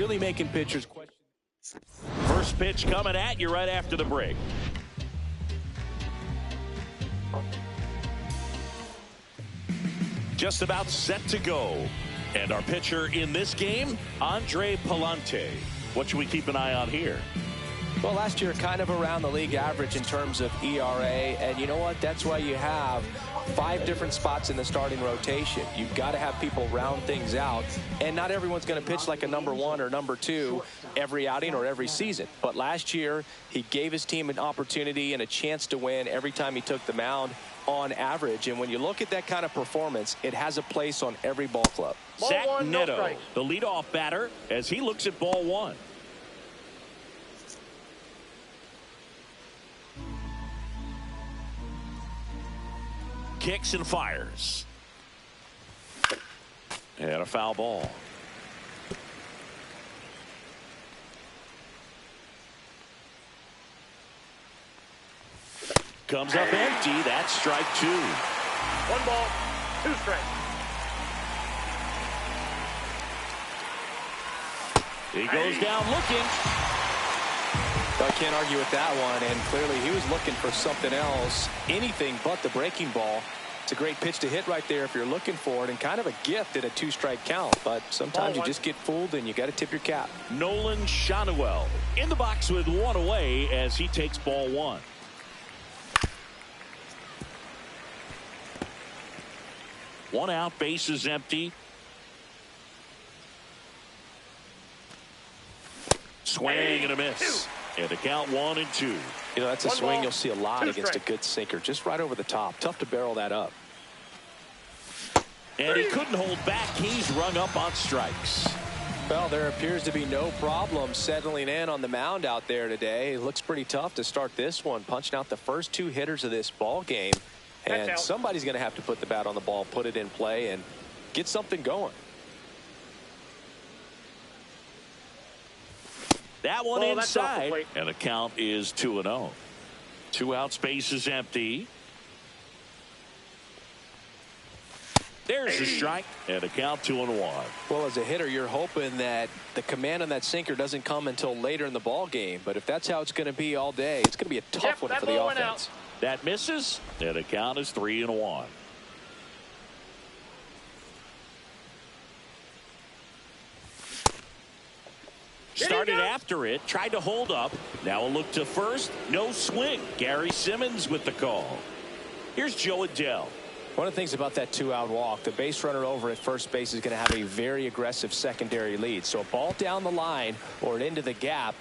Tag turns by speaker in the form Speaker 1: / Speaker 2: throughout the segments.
Speaker 1: really making pitchers question.
Speaker 2: First pitch coming at you right after the break. Just about set to go. And our pitcher in this game, Andre Palante. What should we keep an eye on here?
Speaker 1: Well, last year kind of around the league average in terms of ERA. And you know what? That's why you have 5 different spots in the starting rotation. You've got to have people round things out. And not everyone's going to pitch like a number 1 or number 2 every outing or every season. But last year, he gave his team an opportunity and a chance to win every time he took the mound on average. And when you look at that kind of performance, it has a place on every ball club.
Speaker 2: Zach Neto, the leadoff batter, as he looks at ball 1. Kicks and fires. And a foul ball. Comes up empty. That's strike 2.
Speaker 3: 1 ball, 2 strikes.
Speaker 2: He goes down looking.
Speaker 1: I can't argue with that one, and clearly he was looking for something else, anything but the breaking ball. It's a great pitch to hit right there if you're looking for it, and kind of a gift at a 2-strike count, but sometimes you just get fooled and you got to tip your cap.
Speaker 2: Nolan Schanuel in the box with 1 away as he takes ball 1. One out, base is empty. Swing and a miss. And the count 1 and 2.
Speaker 1: You know, that's a swing you'll see a lot against a good sinker. Just right over the top. Tough to barrel that up.
Speaker 2: And he couldn't hold back. He's rung up on strikes.
Speaker 1: Well, there appears to be no problem settling in on the mound out there today. It looks pretty tough to start this one. Punching out the first 2 hitters of this ball game. And somebody's going to have to put the bat on the ball, put it in play, and get something going.
Speaker 2: That one inside, and the count is 2-0. 2 outs, base is empty. There's the strike, and the count 2-1.
Speaker 1: Well, as a hitter, you're hoping that the command on that sinker doesn't come until later in the ball game. But if that's how it's going to be all day, it's going to be a tough one for the offense.
Speaker 2: That misses, and the count is 3-1. Started after it, tried to hold up. Now a look to first. No swing. Gary Simmons with the call. Here's Joe Adele.
Speaker 1: One of the things about that 2-out walk, the base runner over at first base is going to have a very aggressive secondary lead. So a ball down the line or into the gap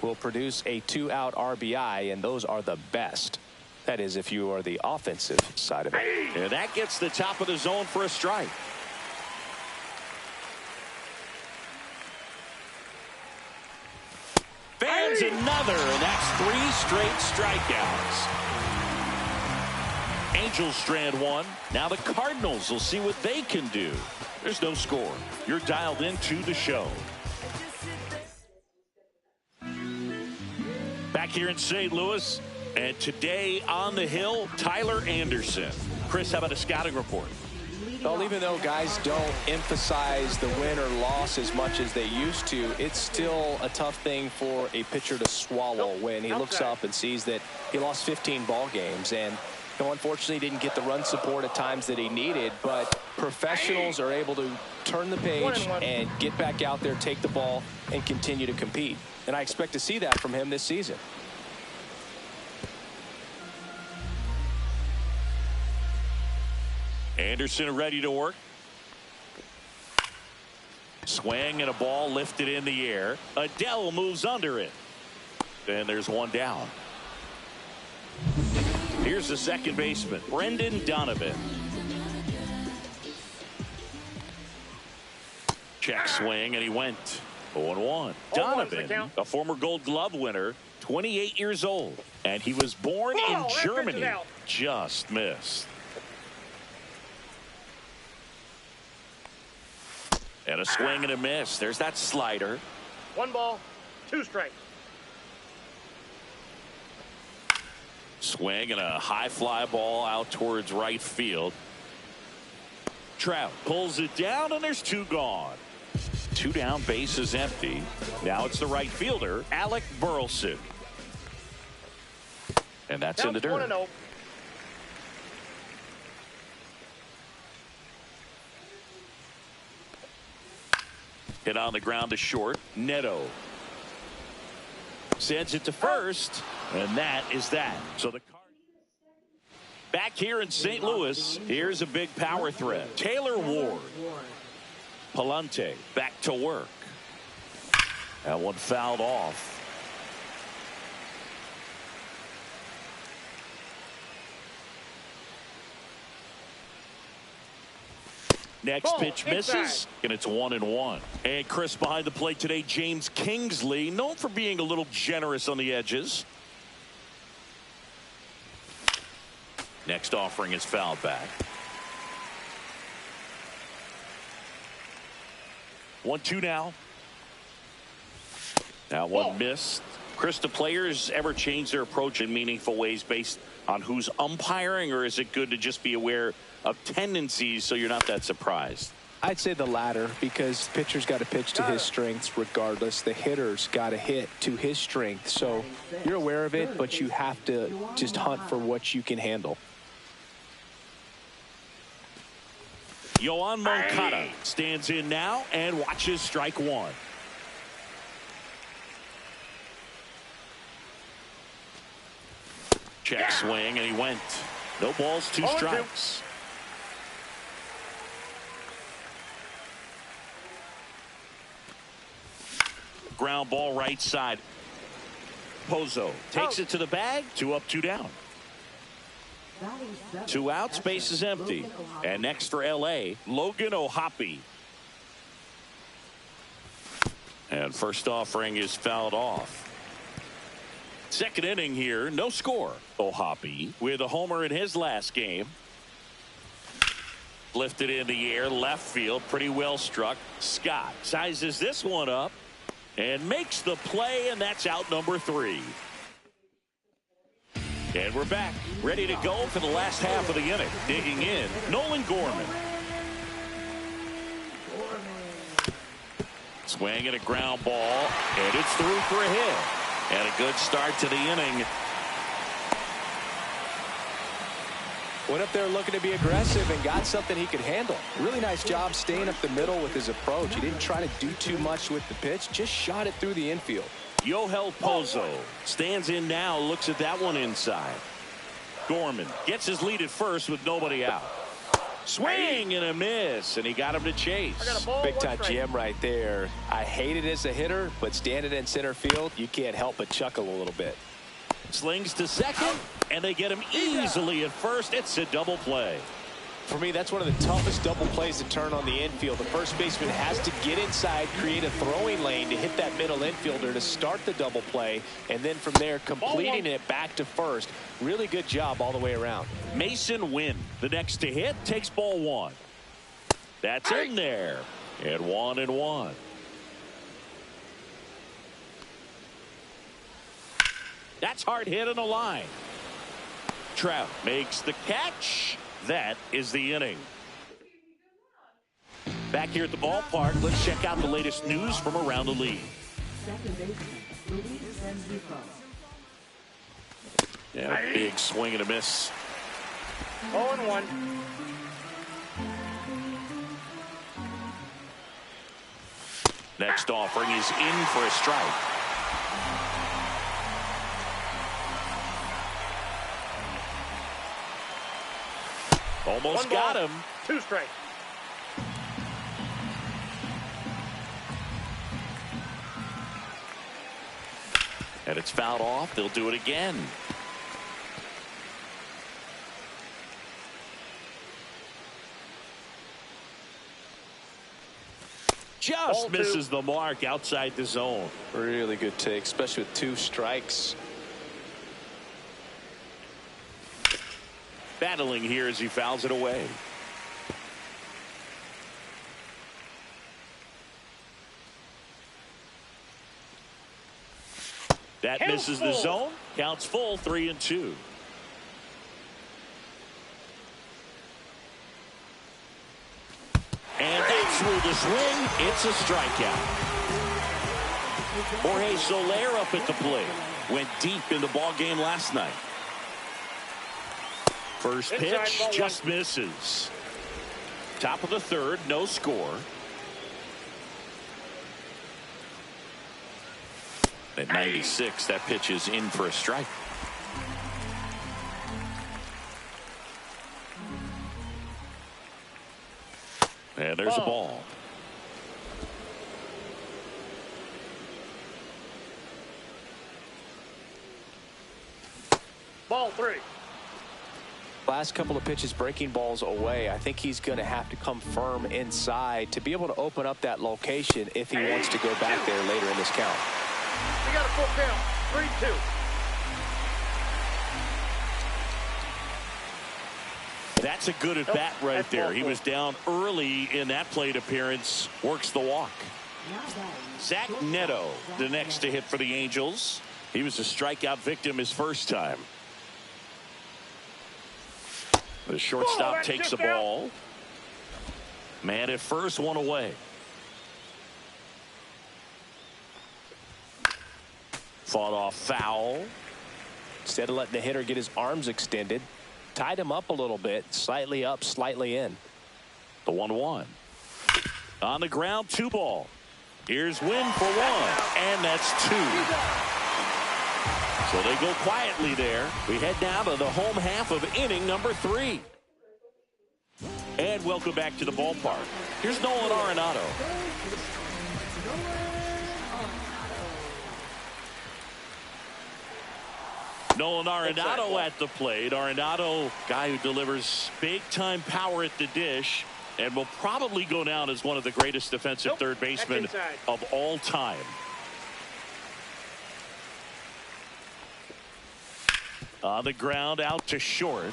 Speaker 1: will produce a 2-out RBI, and those are the best. That is, if you are the offensive side of it.
Speaker 2: And that gets the top of the zone for a strike. Fans another, and that's 3 straight strikeouts. Angels strand 1. Now the Cardinals will see what they can do. There's no score. You're dialed into the show. Back here in St. Louis, and today on the hill, Tyler Anderson. Chris, how about a scouting report?
Speaker 1: Well, even though guys don't emphasize the win or loss as much as they used to, it's still a tough thing for a pitcher to swallow when he looks up and sees that he lost 15 ball games. And unfortunately didn't get the run support at times that he needed, but professionals are able to turn the page and get back out there, take the ball, and continue to compete. And I expect to see that from him this season.
Speaker 2: Anderson ready to work. Swing and a ball lifted in the air. Adele moves under it. And there's one down. Here's the second baseman, Brendan Donovan. Check swing, and he went 0-1. Donovan, a former Gold Glove winner, 28 years old, and he was born in Germany. Just missed. And a swing and a miss. There's that slider.
Speaker 3: 1 ball, 2 strikes.
Speaker 2: Swing and a high fly ball out towards right field. Trout pulls it down, and there's 2 gone. 2 down, base is empty. Now it's the right fielder, Alec Burleson. And that's in the dirt.
Speaker 3: 1-0.
Speaker 2: Hit on the ground to short. Neto sends it to first, and that is that. So the back here in St. Louis, here's a big power threat. Taylor Ward. Palante back to work. That one fouled off. Next pitch misses, and it's 1-1. And Chris behind the plate today, James Kingsley, known for being a little generous on the edges. Next offering is fouled back. 1-2 now. Now one missed. Chris, do players ever change their approach in meaningful ways based on who's umpiring, or is it good to just be aware of tendencies so you're not that surprised?
Speaker 1: I'd say the latter, because the pitcher's got to pitch to his strengths regardless. The hitter's got to hit to his strength. So you're aware of it, but you have to just hunt for what you can handle.
Speaker 2: Yoan Moncada stands in now and watches strike one. Check swing, and he went. No balls, 2 strikes. Ground ball right side. Pozo takes it to the bag. 2 up, 2 down. 2 outs, base is empty. And next for LA, Logan O'Hoppe. And first offering is fouled off. Second inning here, no score. O'Hoppe with a homer in his last game. Lifted in the air, left field, pretty well struck. Scott sizes this one up and makes the play, and that's out number 3. And we're back, ready to go for the last half of the inning. Digging in, Nolan Gorman. Swinging a ground ball, and it's through for a hit. And a good start to the inning.
Speaker 1: Went up there looking to be aggressive and got something he could handle. Really nice job staying up the middle with his approach. He didn't try to do too much with the pitch, just shot it through the infield.
Speaker 2: Yoel Pozo stands in now, looks at that one inside. Gorman gets his lead at first with nobody out. Swing and a miss, and he got him to chase.
Speaker 1: Big time jam right there. I hate it as a hitter, but standing in center field, you can't help but chuckle a little bit.
Speaker 2: Slings to second, and they get him easily at first. It's a double play.
Speaker 1: For me, that's one of the toughest double plays to turn on the infield. The first baseman has to get inside, create a throwing lane to hit that middle infielder to start the double play, and then from there completing it back to first. Really good job all the way around.
Speaker 2: Mason Wynn, the next to hit, takes ball 1. That's in there. And 1-1. That's hard hit in the line. Trout makes the catch. That is the inning. Back here at the ballpark, let's check out the latest news from around the league. Yeah, a big swing and a miss.
Speaker 3: 0-1.
Speaker 2: Next offering is in for a strike. Almost got him.
Speaker 3: 2 strikes.
Speaker 2: And it's fouled off. They'll do it again. Just misses the mark outside the zone.
Speaker 1: Really good take, especially with 2 strikes.
Speaker 2: Battling here as he fouls it away. That misses the zone. Counts full, 3-2. And that's through the swing. It's a strikeout. Jorge Soler up at the plate. Went deep in the ball game last night. First pitch just misses. Top of the third, no score. At 96, that pitch is in for a strike. And there's a ball.
Speaker 3: Ball 3.
Speaker 1: Last couple of pitches breaking balls away. I think he's going to have to come firm inside to be able to open up that location if he wants to go back there later in this count.
Speaker 3: We got a full count. 3-2.
Speaker 2: That's a good at bat right there. He was down early in that plate appearance. Works the walk. Zach Neto, the next to hit for the Angels. He was a strikeout victim his first time. The shortstop takes the ball. Man at first, one away. Fought off foul.
Speaker 1: Instead of letting the hitter get his arms extended, tied him up a little bit, slightly up, slightly in.
Speaker 2: The 1-1. On the ground, 2 ball. Here's win for 1, and that's 2. So they go quietly there. We head down to the home half of inning number 3. And welcome back to the ballpark. Here's Nolan Arenado. Nolan Arenado at the plate. Arenado, guy who delivers big-time power at the dish and will probably go down as one of the greatest defensive third basemen of all time. On the ground, out to short.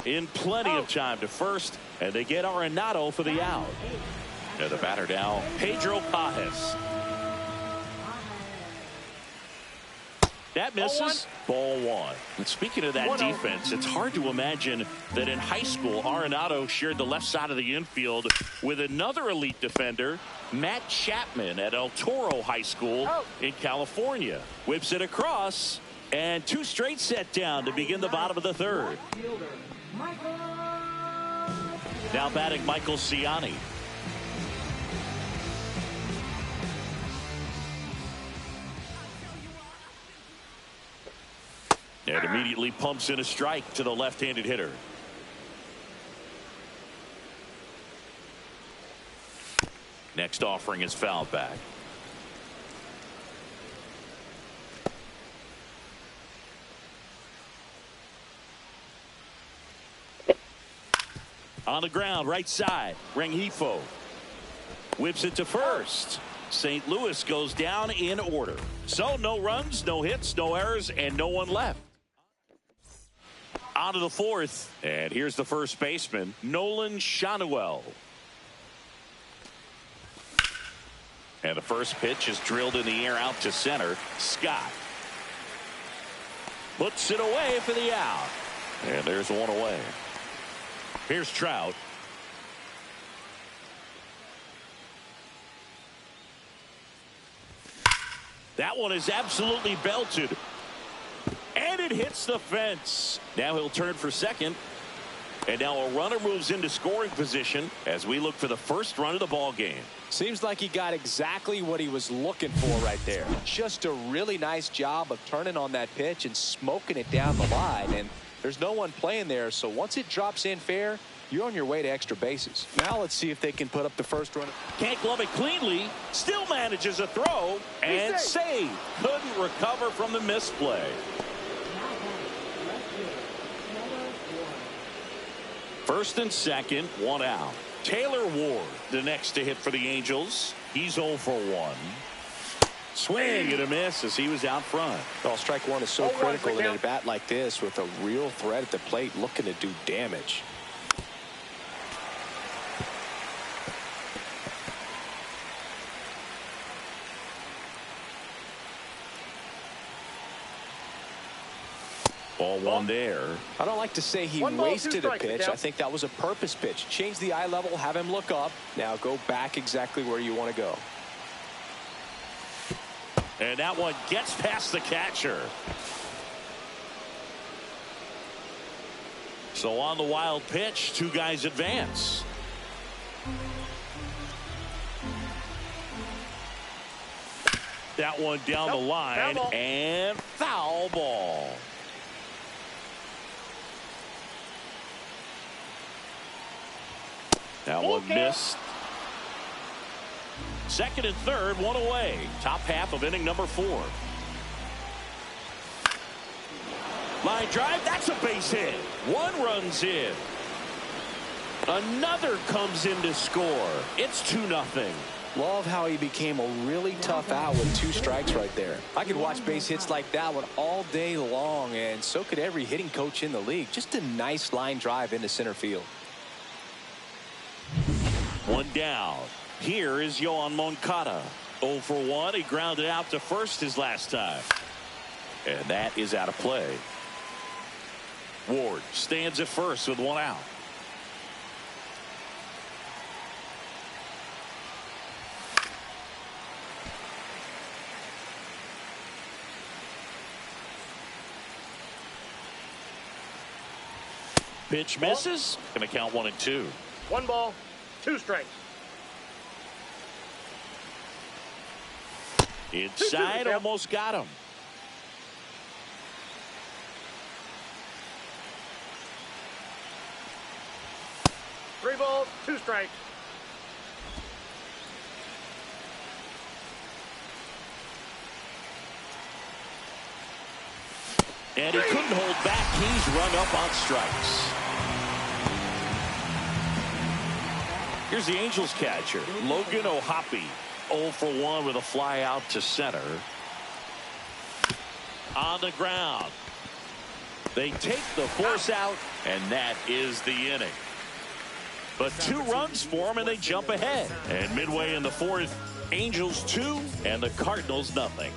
Speaker 2: In plenty of time to first, and they get Arenado for the out. And the batter now, Pedro Pajes. That misses. Ball 1. And speaking of that defense, it's hard to imagine that in high school, Arenado shared the left side of the infield with another elite defender, Matt Chapman, at El Toro High School in California. Whips it across, and 2 straight set down to begin the bottom of the third. Now batting Michael Ciani. And immediately pumps in a strike to the left-handed hitter. Next offering is fouled back. On the ground, right side, Rengifo whips it to first. St. Louis goes down in order. So no runs, no hits, no errors, and no one left. On to the 4th, and here's the first baseman, Nolan Shanuel. And the first pitch is drilled in the air out to center. Scott puts it away for the out. And there's one away. Here's Trout. That one is absolutely belted. And it hits the fence. Now he'll turn for second. And now a runner moves into scoring position as we look for the first run of the ball game.
Speaker 1: Seems like he got exactly what he was looking for right there. Just a really nice job of turning on that pitch and smoking it down the line. And there's no one playing there, so once it drops in fair, you're on your way to extra bases. Now let's see if they can put up the first run.
Speaker 2: Can't glove it cleanly. Still manages a throw and save. Couldn't recover from the misplay. First and second, 1 out. Taylor Ward, the next to hit for the Angels. He's 0 for 1. Swing and a miss as he was out front.
Speaker 1: Well, strike 1 is so critical in a bat like this with a real threat at the plate looking to do damage.
Speaker 2: Ball one there.
Speaker 1: I don't like to say he wasted a pitch. I think that was a purpose pitch. Change the eye level, have him look up. Now go back exactly where you want to go.
Speaker 2: And that one gets past the catcher. So on the wild pitch, two guys advance. That one down the line, and foul ball. That one missed. Second and third, one away. Top half of inning number 4. Line drive, that's a base hit. One runs in. Another comes in to score. It's 2-0.
Speaker 1: Love how he became a really tough out with 2 strikes right there. I could watch base hits like that one all day long, and so could every hitting coach in the league. Just a nice line drive into center field.
Speaker 2: One down. Here is Yoan Moncada. 0 for 1. He grounded out to first his last time. And that is out of play. Ward stands at first with 1 out. Pitch misses. Going to count 1 and 2.
Speaker 3: 1 ball, 2 strikes.
Speaker 2: Inside, almost got him.
Speaker 3: Three balls, 2 strikes.
Speaker 2: And he couldn't hold back. He's run up on strikes. Here's the Angels catcher, Logan O'Hoppe. 0 for 1 with a fly out to center. On the ground. They take the force out, and that is the inning. But 2 runs for them, and they jump ahead. And midway in the 4th, Angels 2 and the Cardinals nothing.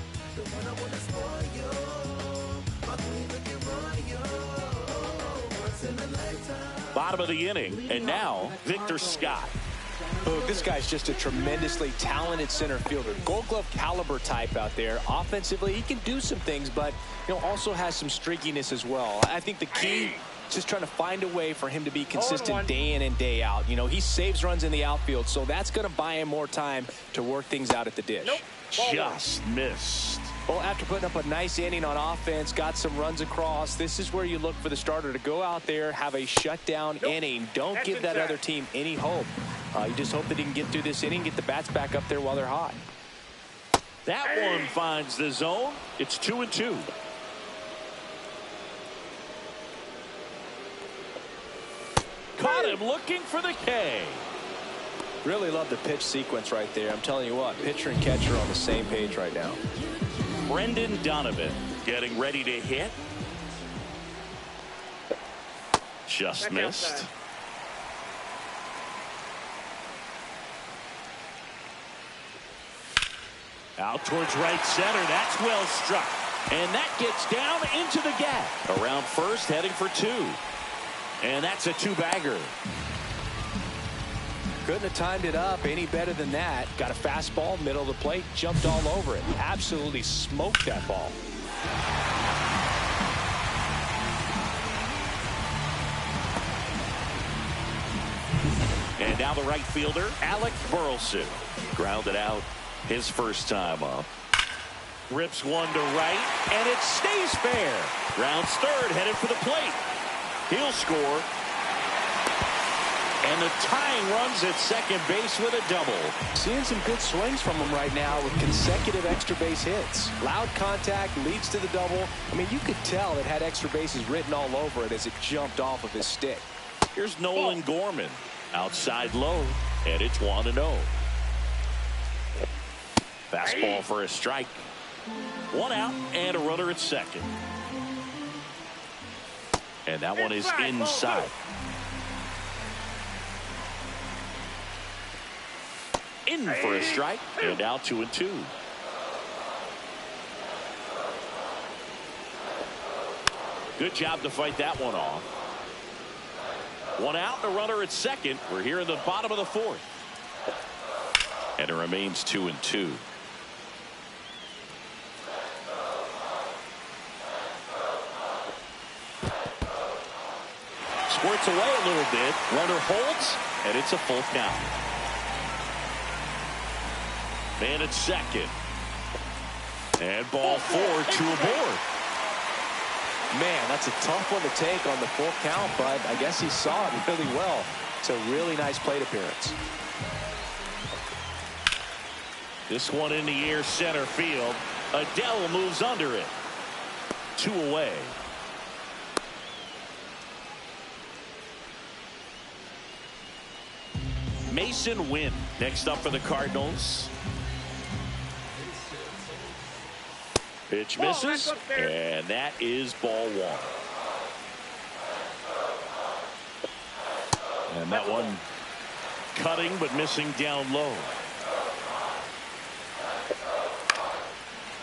Speaker 2: Bottom of the inning, and now Victor Scott.
Speaker 1: Look, this guy's just a tremendously talented center fielder. Gold Glove caliber type out there. Offensively, he can do some things, but also has some streakiness as well. I think the key is just trying to find a way for him to be consistent day in and day out. He saves runs in the outfield, so that's going to buy him more time to work things out at the dish.
Speaker 2: Just missed.
Speaker 1: Well, after putting up a nice inning on offense, got some runs across, this is where you look for the starter to go out there, have a shutdown inning. Don't give that other team any hope. You just hope that he can get through this inning, get the bats back up there while they're hot.
Speaker 2: That one finds the zone. It's 2-2. Caught him looking for the K.
Speaker 1: Really love the pitch sequence right there. I'm telling you what, pitcher and catcher on the same page right now.
Speaker 2: Brendan Donovan getting ready to hit. Just missed. Out towards right center. That's well struck. And that gets down into the gap. Around first, heading for 2. And that's a 2-bagger.
Speaker 1: Couldn't have timed it up any better than that. Got a fastball, middle of the plate, jumped all over it. Absolutely smoked that ball.
Speaker 2: And now the right fielder, Alec Burleson. Grounded out his first time up. Rips one to right, and it stays fair. Rounds third, headed for the plate. He'll score. And the tying runs at second base with a double.
Speaker 1: Seeing some good swings from him right now with consecutive extra base hits. Loud contact leads to the double. I mean, you could tell it had extra bases written all over it as it jumped off of his stick.
Speaker 2: Here's Nolan Gorman. Outside low, and it's 1-0. Fastball for a strike. 1 out and a runner at second. And that one is inside. In for a strike, and now 2-2. Good job to fight that one off. One out, and a runner at second. We're here in the bottom of the fourth. And it remains 2-2. Squirts away a little bit. Runner holds, and it's a full count. Man at second. And ball 4, 2 aboard.
Speaker 1: Man, that's a tough one to take on the full count, but I guess he saw it really well. It's a really nice plate appearance.
Speaker 2: This one in the air, center field. Adele moves under it. 2 away. Mason Wynn next up for the Cardinals. Pitch misses, and that is ball 1. And that one cutting but missing down low.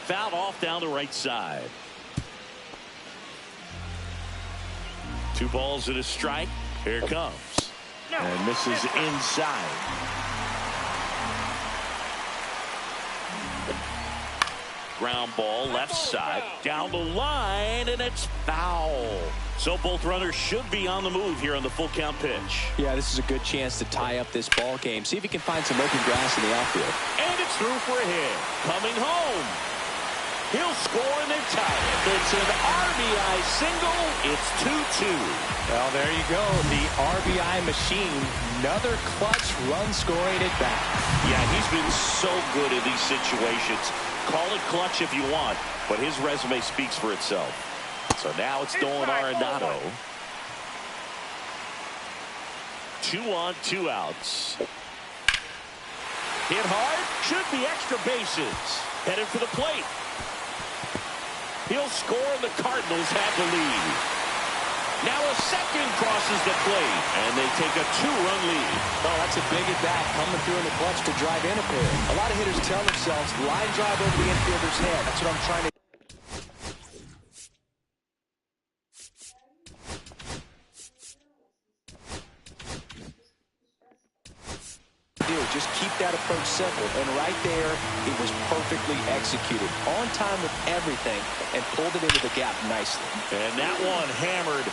Speaker 2: Fouled off down the right side. 2 balls and a strike. Here it comes. And misses inside. Ground ball left side down the line, and it's foul. So both runners should be on the move here on the full count pitch.
Speaker 1: Yeah, this is a good chance to tie up this ball game. See if he can find some open grass in the outfield.
Speaker 2: And it's through for a hit. Coming home. He'll score and then tie it. It's an RBI single. It's 2-2.
Speaker 1: Well, there you go. The RBI machine. Another clutch run scoring at bat.
Speaker 2: Yeah, he's been so good in these situations. Call it clutch if you want, but his resume speaks for itself. So now it's Nolan Arenado. 2 on, 2 outs. Hit hard. Should be extra bases. Headed for the plate. He'll score, and the Cardinals have the lead. Now a second crosses the plate, and they take a 2-run lead.
Speaker 1: Oh, that's a big at-bat coming through in the clutch to drive in a pair. A lot of hitters tell themselves, line drive over the infielder's head. That's what I'm trying to do. Just keep that approach simple. And right there, it was perfectly executed. On time with everything, and pulled it into the gap nicely.
Speaker 2: And that one hammered.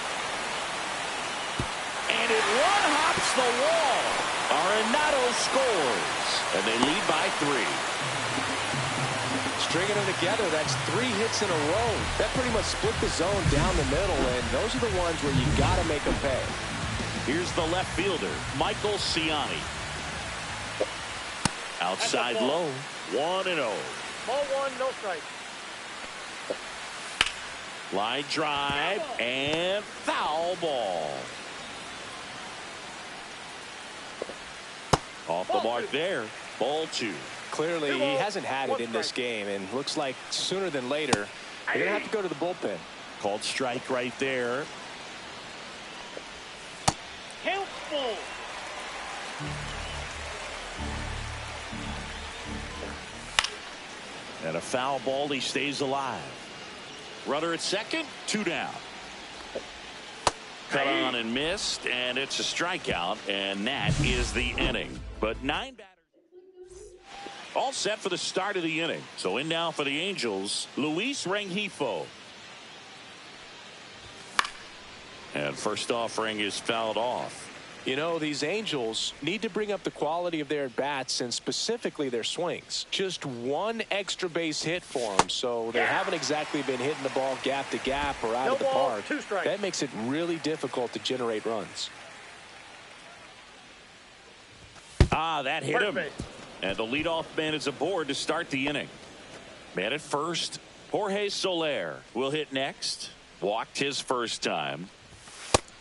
Speaker 2: And it one-hops the wall. Arenado scores. And they lead by 3.
Speaker 1: Stringing them together, that's 3 hits in a row. That pretty much split the zone down the middle, and those are the ones where you got to make them pay.
Speaker 2: Here's the left fielder, Michael Ciani. Outside low, 1-0.
Speaker 3: Ball 1, no strike.
Speaker 2: Line drive and foul ball. Off the mark there. Ball 2.
Speaker 1: Clearly, he hasn't had it in this game, and looks like sooner than later, they're going to have to go to the bullpen.
Speaker 2: Called strike right there.
Speaker 3: Helpful.
Speaker 2: And a foul ball, he stays alive. Runner at second, 2 down. Cut on and missed, and it's a strikeout, and that is the inning. But 9 batters all set for the start of the inning. So in now for the Angels, Luis Rengifo. And first offering is fouled off.
Speaker 1: You know, these Angels need to bring up the quality of their at-bats and specifically their swings. Just 1 extra base hit for them, so they haven't exactly been hitting the ball gap to gap or out of the park.
Speaker 3: 2 strikes.
Speaker 1: That makes it really difficult to generate runs.
Speaker 2: That hit him. And the leadoff man is aboard to start the inning. Man at first, Jorge Soler will hit next. Walked his first time.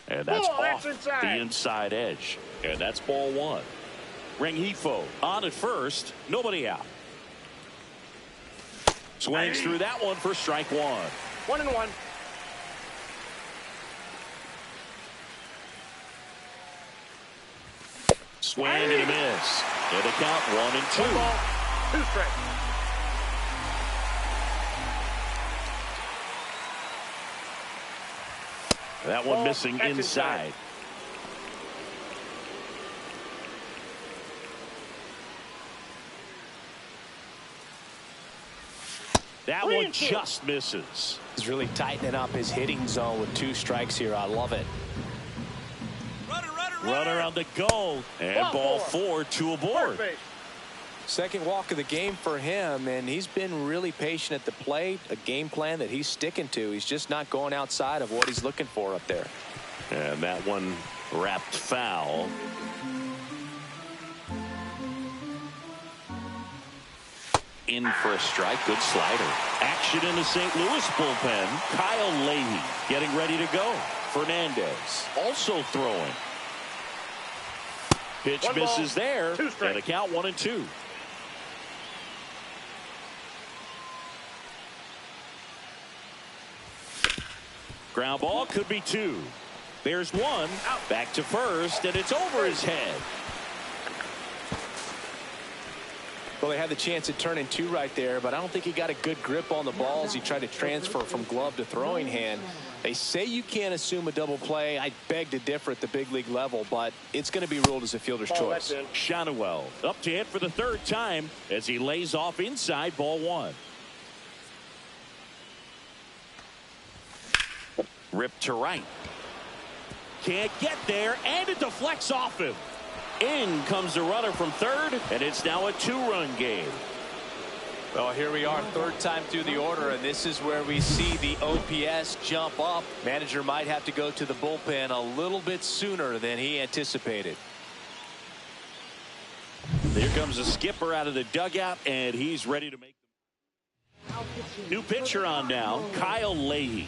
Speaker 2: And that's off the inside edge. And that's ball 1. Rengifo on at first. Nobody out. Swings through that one for strike 1.
Speaker 3: 1-1.
Speaker 2: Swing and a miss. And the count 1-2.
Speaker 3: 1 ball, 2 strikes.
Speaker 2: That one missing inside. That one just misses.
Speaker 1: He's really tightening up his hitting zone with 2 strikes here. I love it.
Speaker 2: Runner on the go. And ball 4, 2 aboard.
Speaker 1: Second walk of the game for him, and he's been really patient at the plate. A game plan that he's sticking to. He's just not going outside of what he's looking for up there.
Speaker 2: And that one wrapped foul. In for a strike. Good slider. Action in the St. Louis bullpen. Kyle Leahy getting ready to go. Fernandez also throwing. Pitch misses there. And a count 1-2. Ground ball could be 2. There's 1. Back to first, and it's over his head.
Speaker 1: Well, they had the chance at turning 2 right there, but I don't think he got a good grip on the balls. He tried to transfer from glove to throwing hand. They say you can't assume a double play. I beg to differ at the big league level, but it's going to be ruled as a fielder's choice.
Speaker 2: Shotwell up to hit for the 3rd time as he lays off inside ball 1. Ripped to right. Can't get there, and it deflects off him. In comes the runner from third, and it's now a 2-run game.
Speaker 1: Well, here we are, 3rd time through the order, and this is where we see the OPS jump up. Manager might have to go to the bullpen a little bit sooner than he anticipated.
Speaker 2: Here comes the skipper out of the dugout, and he's ready to make the new pitcher on now, Kyle Leahy.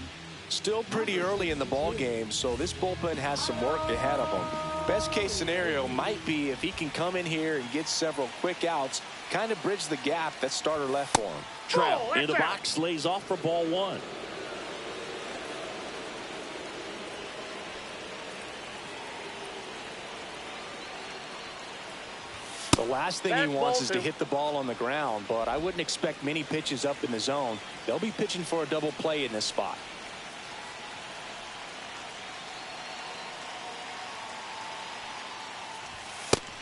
Speaker 1: Still pretty early in the ball game, so this bullpen has some work ahead of him. Best case scenario might be if he can come in here and get several quick outs, kind of bridge the gap that starter left for him.
Speaker 2: Trout in the box, lays off for ball 1.
Speaker 1: The last thing he wants is to hit the ball on the ground, but I wouldn't expect many pitches up in the zone. They'll be pitching for a double play in this spot.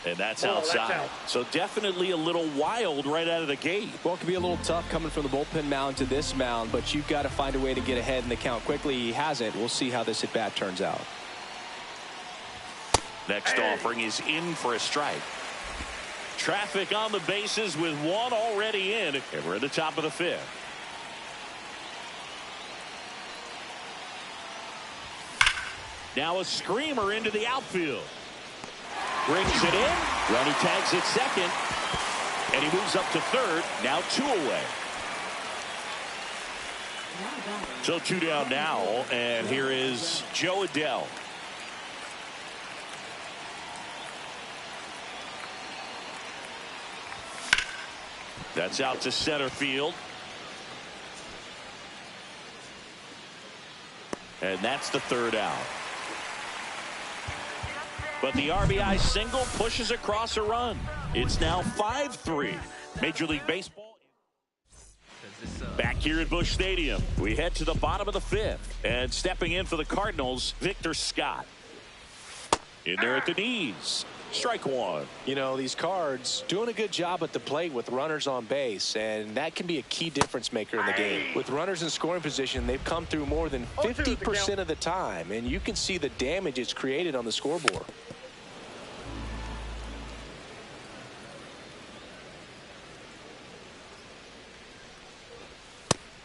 Speaker 2: And that's outside. So definitely a little wild right out of the gate.
Speaker 1: Well, it could be a little tough coming from the bullpen mound to this mound, but you've got to find a way to get ahead in the count quickly. He hasn't. We'll see how this at bat turns out.
Speaker 2: Next offering is in for a strike. Traffic on the bases with 1 already in, and we're at the top of the 5th. Now a screamer into the outfield. Brings it in. Ronnie tags it second. And he moves up to third. Now 2 away. So 2 down now. And here is Joe Adell. That's out to center field. And that's the 3rd out. But the RBI single pushes across a run. It's now 5-3. Major League Baseball. Back here at Busch Stadium, we head to the bottom of the 5th. And stepping in for the Cardinals, Victor Scott. In there at the knees. Strike 1.
Speaker 1: You know, these Cards doing a good job at the plate with runners on base, and that can be a key difference maker in the game. With runners in scoring position, they've come through more than 50% of the time, and you can see the damage it's created on the scoreboard.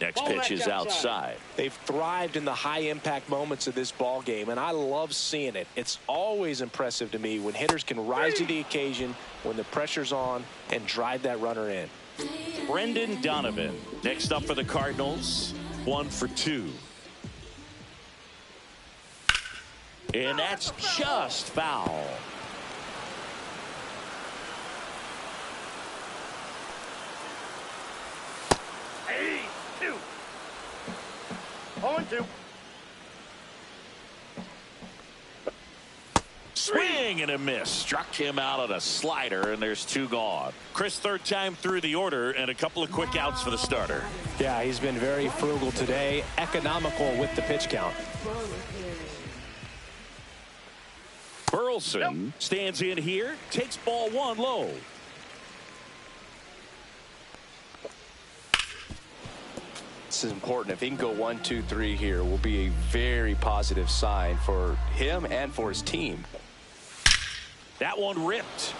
Speaker 2: Next pitch is outside.
Speaker 1: They've thrived in the high impact moments of this ball game, and I love seeing it. It's always impressive to me when hitters can rise to the occasion when the pressure's on and drive that runner in.
Speaker 2: Brendan Donovan next up for the Cardinals. 1 for 2. And that's just foul.
Speaker 3: Hey, 2. 0-2.
Speaker 2: Swing and a miss. Struck him out on a slider, and there's 2 gone. Chris, 3rd time through the order, and a couple of quick outs for the starter.
Speaker 1: Yeah, he's been very frugal today, economical with the pitch count.
Speaker 2: Burleson stands in here, takes ball 1 low.
Speaker 1: This is important. If he can go 1, 2, 3 here, will be a very positive sign for him and for his team.
Speaker 2: That one ripped.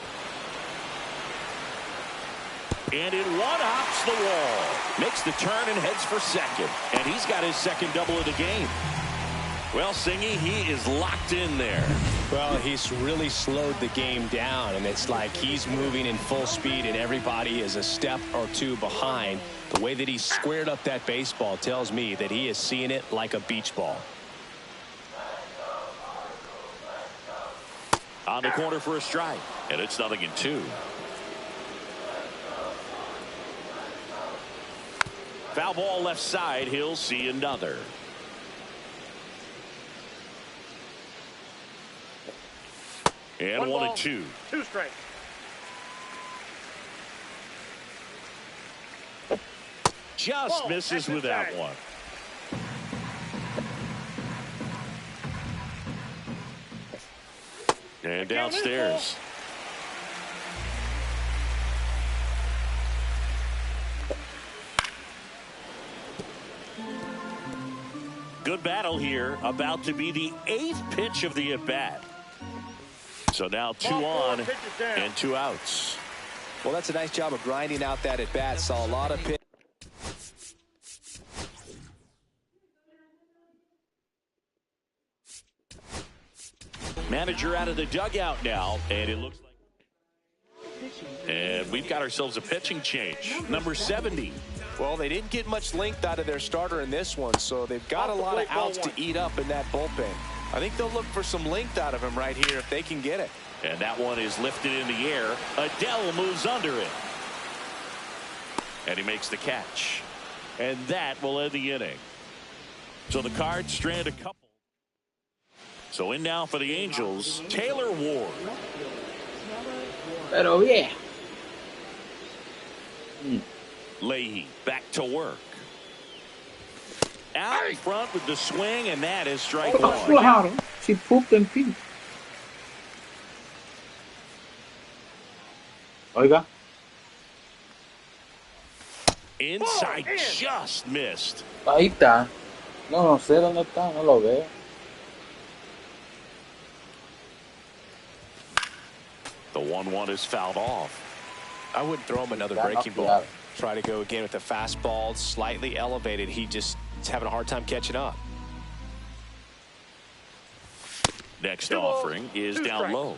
Speaker 2: And it one-hops the wall. Makes the turn and heads for second. And he's got his second double of the game. Well, Singy, he is locked in there.
Speaker 4: Well, he's really slowed the game down, and it's like he's moving in full speed, and everybody is a step or two behind. The way that he squared up that baseball tells me that he is seeing it like a beach ball.
Speaker 2: On the corner for a strike, and it's 0-2. Foul ball left side. He'll see another. And 1-2.
Speaker 3: 2 strikes.
Speaker 2: Just misses with that one. And downstairs. Good battle here. About to be the 8th pitch of the at-bat. So now 2 on and 2 outs.
Speaker 1: Well, that's a nice job of grinding out that at-bat. Saw a lot of pitch.
Speaker 2: Manager out of the dugout now, and it looks like. And we've got ourselves a pitching change. Number 70.
Speaker 1: Well, they didn't get much length out of their starter in this one, so they've got a lot of outs to eat up in that bullpen. I think they'll look for some length out of him right here if they can get it.
Speaker 2: And that one is lifted in the air. Adele moves under it. And he makes the catch. And that will end the inning. So the Cards strand a couple. So in now for the Angels, Taylor Ward.
Speaker 5: Pero yeah.
Speaker 2: Leahy back to work. Out in front with the swing, and that is strike 1.
Speaker 5: Claro, she pooped and peed. Oiga.
Speaker 2: Inside, just missed.
Speaker 5: Ahí está. No sé dónde está, no lo veo.
Speaker 2: The 1-1 is fouled off.
Speaker 1: I wouldn't throw him another breaking ball. Try to go again with the fastball, slightly elevated. He just is having a hard time catching up.
Speaker 2: Next offering is down low.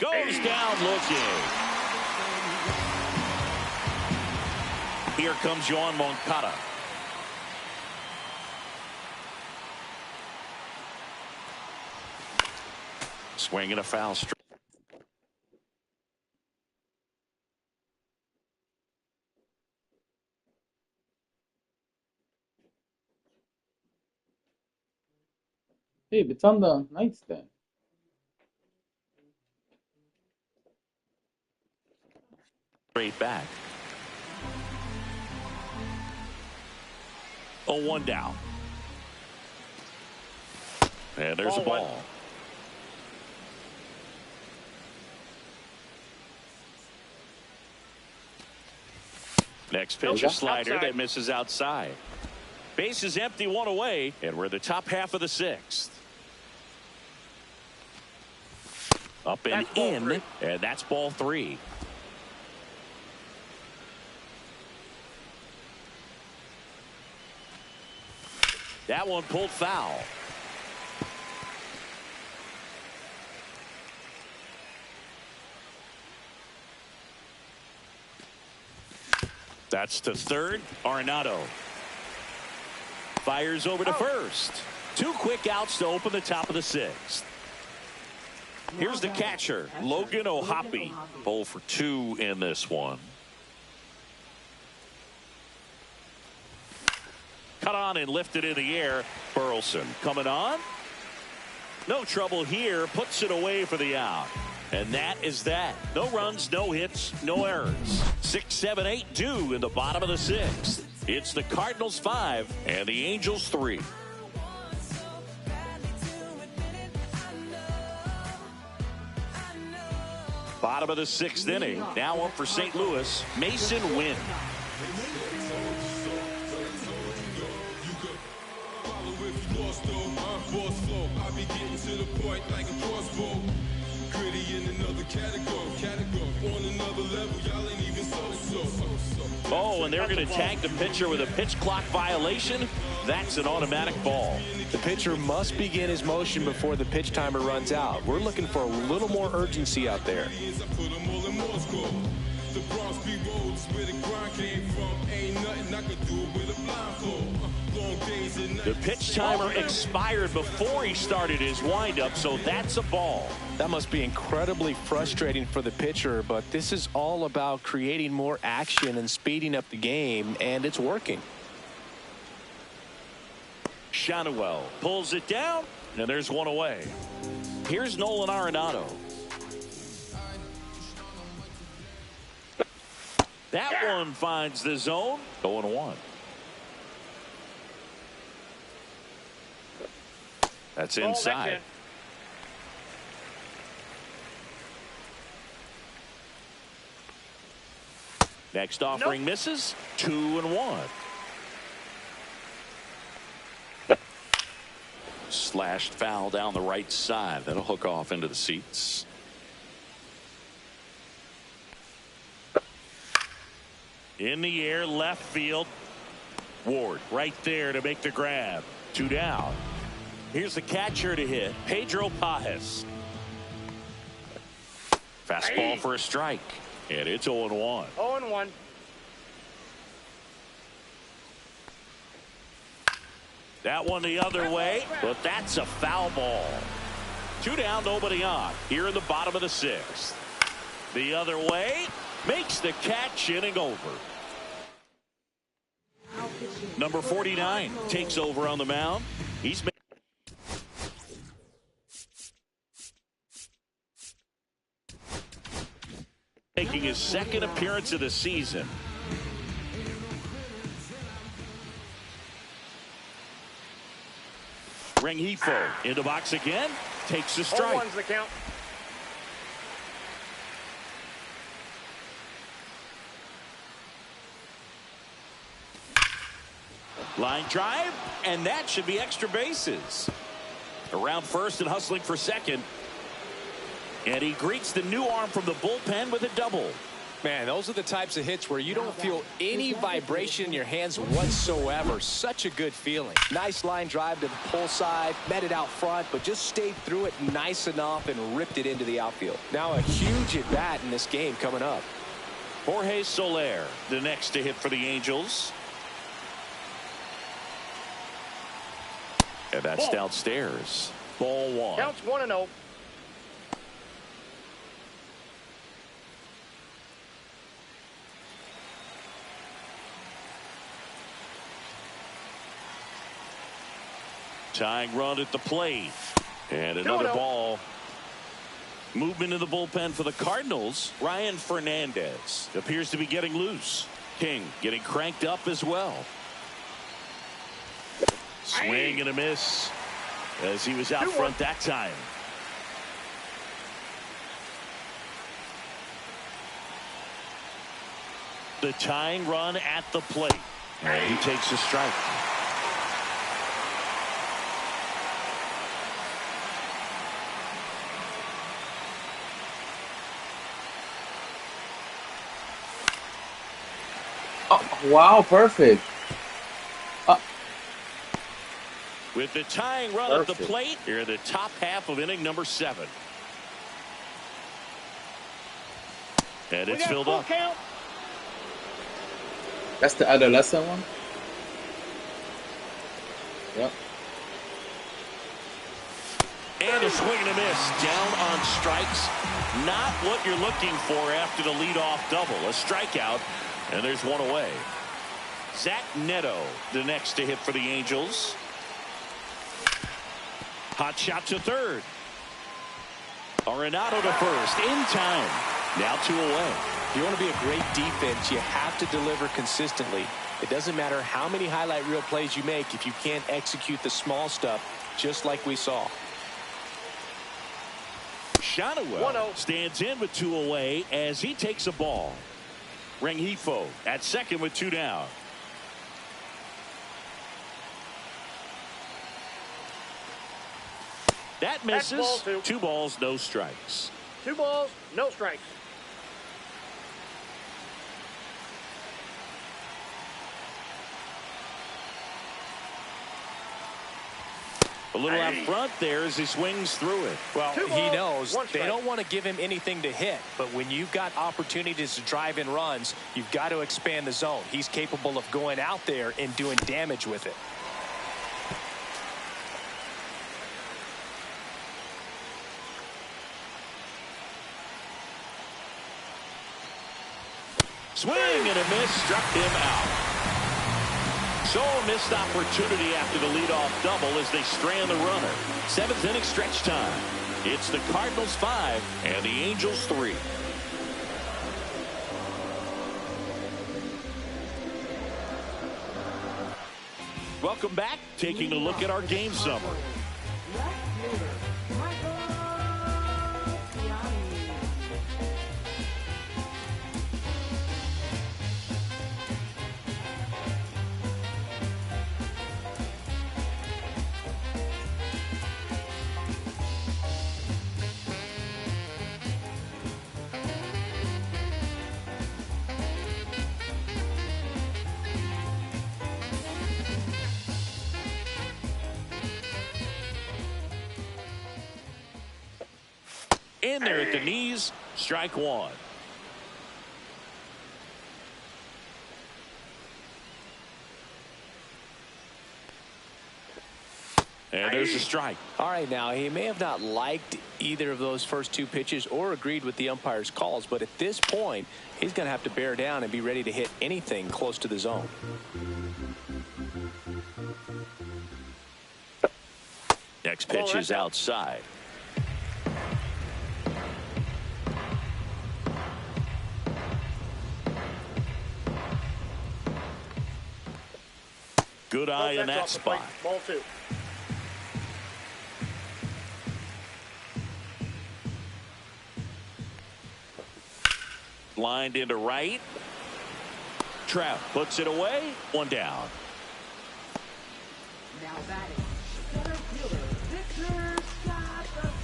Speaker 2: Goes down looking. Here comes Yoan Moncada. Swing and a foul strike.
Speaker 5: Hey, it's on the nightstand.
Speaker 2: Straight back. 0-1 down. And there's a ball. Next pitch, a slider that misses outside. Base is empty, 1 away, and we're the top half of the 6th. Up and in, and that's ball 3. That one pulled foul. That's to third. Arenado fires over to first. 2 quick outs to open the top of the 6th. Here's the catcher, Logan O'Hoppe. 0 for 2 in this one. Cut on and lifted in the air. Burleson coming on. No trouble here. Puts it away for the out. And that is that. No runs, no hits, no errors. 6, 7, 8 due in the bottom of the 6th. It's the Cardinals 5 and the Angels 3. Bottom of the 6th inning. Now up for St. Louis, Mason Wynn. Oh, and they're going to tag the pitcher with a pitch clock violation. That's an automatic ball.
Speaker 4: The pitcher must begin his motion before the pitch timer runs out. We're looking for a little more urgency out there.
Speaker 2: The pitch timer expired before he started his windup, so that's a ball.
Speaker 4: That must be incredibly frustrating for the pitcher, but this is all about creating more action and speeding up the game, and it's working.
Speaker 2: Shanuel pulls it down, and there's one away. Here's Nolan Arenado. That one finds the zone. 0-1. That's inside. Next offering misses. 2-1. Slashed foul down the right side. That'll hook off into the seats. In the air, left field. Ward right there to make the grab. 2 down. Here's the catcher to hit, Pedro Pajes. Fastball for a strike, and it's 0-1.
Speaker 3: 0-1.
Speaker 2: That one the other way, but that's a foul ball. 2 down, nobody on. Here in the bottom of the 6th. The other way, makes the catch, inning over. Number 49 takes over on the mound. He's making his 2nd appearance of the season. Rengifo into box again, takes the strike.
Speaker 3: 0-1's the count.
Speaker 2: Line drive, and that should be extra bases. Around first and hustling for second. And he greets the new arm from the bullpen with a double.
Speaker 4: Man, those are the types of hits where you don't feel any vibration in your hands whatsoever. Such a good feeling. Nice line drive to the pull side, met it out front, but just stayed through it nice enough and ripped it into the outfield. Now a huge at bat in this game coming up.
Speaker 2: Jorge Soler, the next to hit for the Angels. And that's downstairs. Ball 1.
Speaker 3: Counts 1-0.
Speaker 2: Tying run at the plate. And another ball. Movement in the bullpen for the Cardinals. Ryan Fernandez appears to be getting loose. King getting cranked up as well. Swing and a miss as he was out front that time. The tying run at the plate. And he takes a strike.
Speaker 5: Oh, wow, perfect.
Speaker 2: With the tying run at the plate, here in the top half of inning number 7. And it's filled up.
Speaker 3: Count.
Speaker 5: That's the adolescent one? Yep.
Speaker 2: And a swing and a miss. Down on strikes. Not what you're looking for after the leadoff double. A strikeout, and there's one away. Zach Neto, the next to hit for the Angels. Hot shot to third. Arenado to first. In time. Now 2 away.
Speaker 4: If you want to be a great defense, you have to deliver consistently. It doesn't matter how many highlight reel plays you make if you can't execute the small stuff, just like we saw.
Speaker 2: Halotv stands in with 2 away as he takes a ball. Halotv at second with 2 down. That misses.
Speaker 3: Ball
Speaker 2: 2 balls, no strikes.
Speaker 3: 2 balls, no strikes.
Speaker 2: A little out front there as he swings through it.
Speaker 4: Well, he knows
Speaker 3: one
Speaker 4: they
Speaker 3: strike.
Speaker 4: don't want to give him anything to hit, but when you've got opportunities to drive in runs, you've got to expand the zone. He's capable of going out there and doing damage with it.
Speaker 2: Swing and a miss, struck him out. So a missed opportunity after the leadoff double as they strand the runner. 7th inning stretch time. It's the Cardinals 5 and the Angels 3. Welcome back. Taking a look at our game summary. In there at the knees, strike 1. And there's a strike.
Speaker 4: All right, now, he may have not liked either of those first 2 pitches or agreed with the umpire's calls, but at this point, he's going to have to bear down and be ready to hit anything close to the zone.
Speaker 2: Next pitch is outside. Good eye in that spot.
Speaker 3: Ball 2.
Speaker 2: Lined into right. Trout puts it away. 1 down.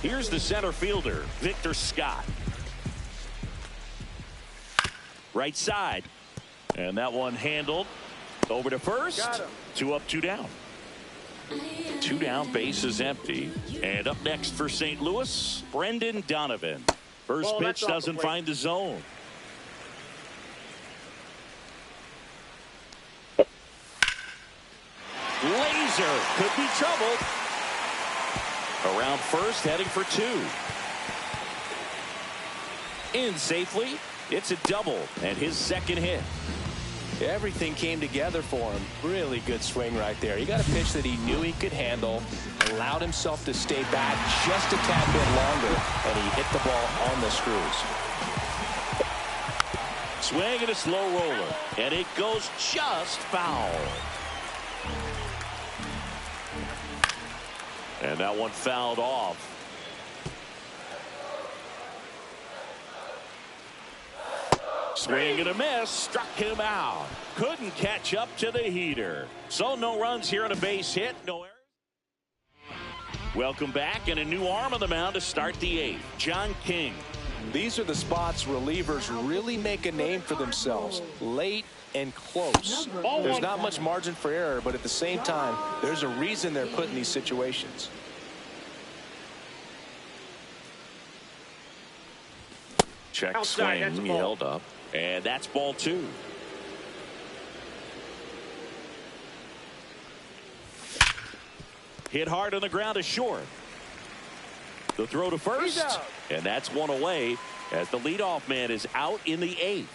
Speaker 2: Here's the center fielder, Victor Scott. Right side. And that one handled. Over to first. 2 up, 2 down. 2 down, base is empty. And up next for St. Louis, Brendan Donovan. First pitch doesn't find the zone. Laser could be trouble. Around first, heading for 2. In safely. It's a double and his second hit.
Speaker 4: Everything came together for him. Really good swing right there. He got a pitch that he knew he could handle, allowed himself to stay back just a tad bit longer, and he hit the ball on the screws.
Speaker 2: Swing and a slow roller, and it goes just foul. And that one fouled off. Swing and a miss, struck him out. Couldn't catch up to the heater. So no runs here on a base hit. No errors. Welcome back, and a new arm on the mound to start the 8th. John King.
Speaker 4: These are the spots relievers really make a name for themselves. Late and close. There's not much margin for error, but at the same time, there's a reason they're put in these situations.
Speaker 2: Check
Speaker 3: Outside,
Speaker 2: swing,
Speaker 3: that's a
Speaker 2: he
Speaker 3: ball.
Speaker 2: held up. And that's ball 2. Hit hard on the ground to short. The throw to first. And that's 1 away as the leadoff man is out in the 8th.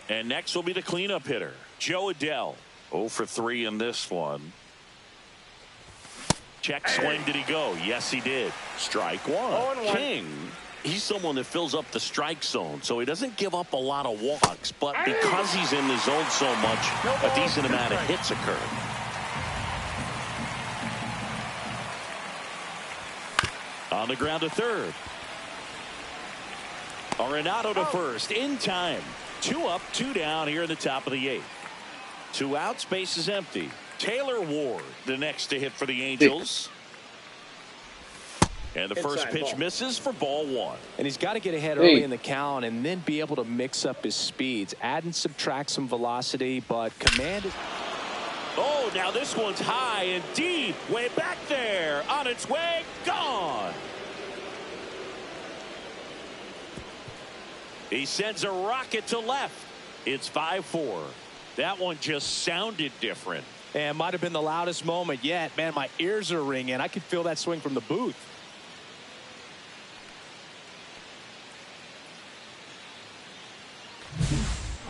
Speaker 2: And next will be the cleanup hitter, Joe Adell. 0 for 3 in this one. Check swing. Did he go? Yes, he did. Strike 1.
Speaker 3: 0-1.
Speaker 2: King He's someone that fills up the strike zone, so he doesn't give up a lot of walks. But because he's in the zone so much, a decent amount of hits occur. On the ground to third. Arenado to first in time. 2 up, 2 down here in the top of the 8th. 2 outs, base is empty. Taylor Ward, the next to hit for the Angels. And the first pitch misses for ball 1.
Speaker 4: And he's got to get ahead early in the count and then be able to mix up his speeds. Add and subtract some velocity, but command is...
Speaker 2: Oh, now this one's high and deep. Way back there. On its way. Gone. He sends a rocket to left. It's 5-4. That one just sounded different.
Speaker 4: And might have been the loudest moment yet. Man, my ears are ringing. I could feel that swing from the booth.